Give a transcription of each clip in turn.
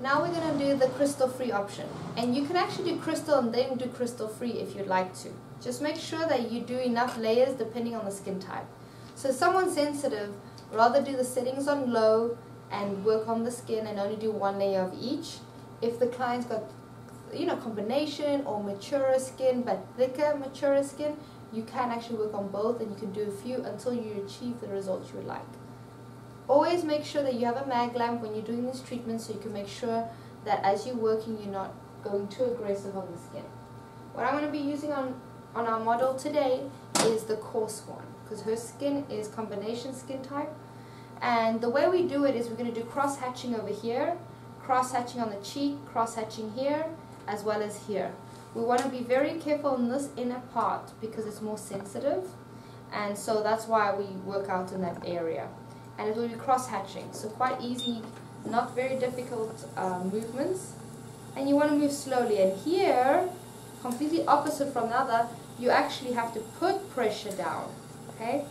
Now we're going to do the crystal free option, and you can actually do crystal and then do crystal free if you'd like to. Just make sure that you do enough layers depending on the skin type. So if someone's sensitive, rather do the settings on low and work on the skin and only do one layer of each. If the client's got, you know, combination or maturer skin but thicker maturer skin, you can actually work on both, and you can do a few until you achieve the results you would like. Always make sure that you have a mag lamp when you're doing this treatment, so you can make sure that as you're working you're not going too aggressive on the skin. What I'm going to be using on our model today is the coarse one, because her skin is combination skin type. And the way we do it is we're going to do cross hatching over here, cross hatching on the cheek, cross hatching here, as well as here. We want to be very careful in this inner part because it's more sensitive, and so that's why we work out in that area. And it will be cross hatching, so quite easy, not very difficult movements. And you want to move slowly. And here, completely opposite from the other, you actually have to put pressure down, okay?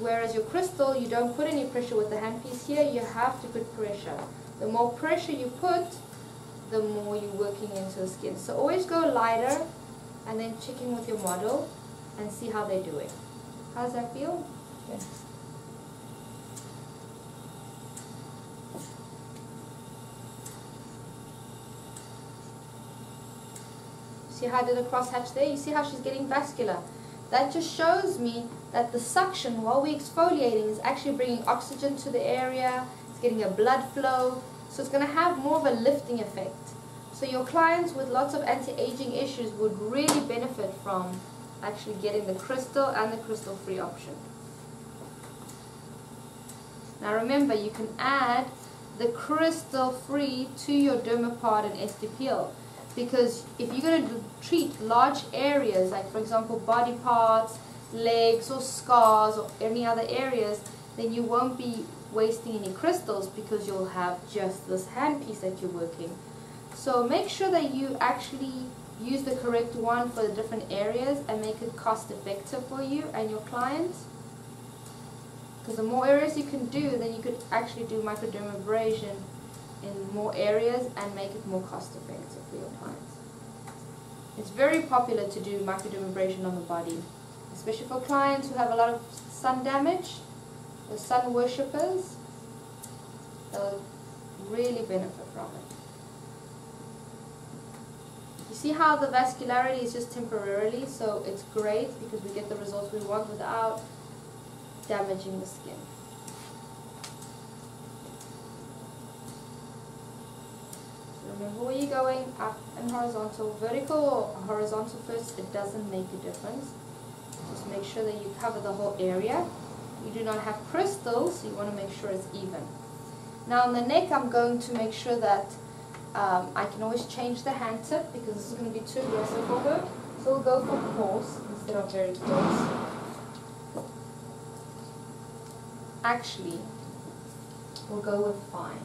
Whereas your crystal, you don't put any pressure with the handpiece here, you have to put pressure. The more pressure you put, the more you're working into the skin. So always go lighter and then check in with your model and see how they're doing. How does that feel? Good. See how I did a cross hatch there? You see how she's getting vascular? That just shows me that the suction while we're exfoliating is actually bringing oxygen to the area, it's getting a blood flow, so it's going to have more of a lifting effect. So your clients with lots of anti-aging issues would really benefit from actually getting the crystal and the crystal free option. Now remember, you can add the crystal free to your dermapod and Peel. Because if you're going to treat large areas, like for example body parts, legs or scars or any other areas, then you won't be wasting any crystals because you'll have just this handpiece that you're working. So make sure that you actually use the correct one for the different areas and make it cost effective for you and your clients. Because the more areas you can do, then you could actually do microdermabrasion in more areas and make it more cost effective for your clients. It's very popular to do microdermabrasion on the body, especially for clients who have a lot of sun damage, the sun worshippers. They'll really benefit from it. You see how the vascularity is just temporarily, so it's great because we get the results we want without damaging the skin. Remember where you're going, up and horizontal. Vertical or horizontal first, it doesn't make a difference. Just make sure that you cover the whole area. You do not have crystals, so you want to make sure it's even. Now on the neck, I'm going to make sure that I can always change the hand tip because this is going to be too aggressive for her. So we'll go for coarse instead of very close. Actually, we'll go with fine.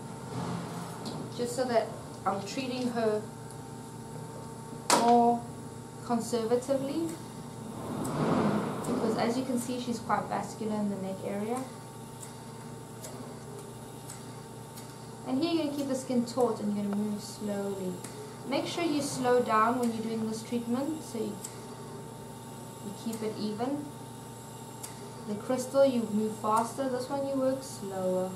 Just so that I'm treating her more conservatively, because as you can see she's quite vascular in the neck area. And here you're going to keep the skin taut and you're going to move slowly. Make sure you slow down when you're doing this treatment so you keep it even. The crystal you move faster, this one you work slower.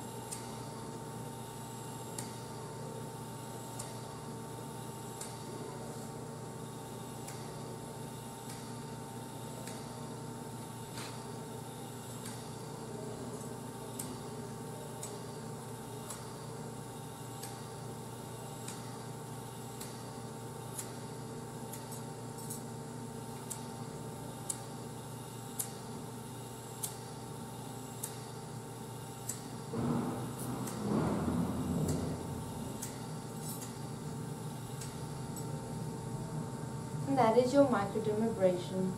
And that is your microdermabrasion.